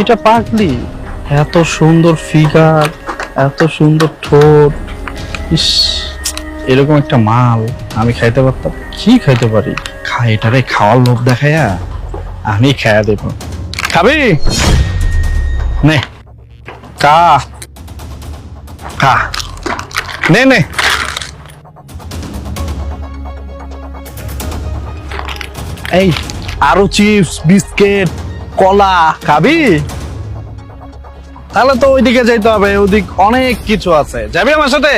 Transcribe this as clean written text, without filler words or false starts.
এটা পাগলি, এত সুন্দর ফিগার, এত সুন্দর ঠোঁট, ইস এরকম একটা মাল আমি খাইতে পারতাম। কি খাইতে পারি, এটারে খাওয়ার লোভ দেখায়া আমি খাইয়া দেব। খাবি নে, খা খা, নে নে। এই আরো চিপস, বিস্কিট, কলা খাবি? তাহলে তো ওইদিকে যাইতে হবে, ওদিক অনেক কিছু আছে। যাবি আমার সাথে?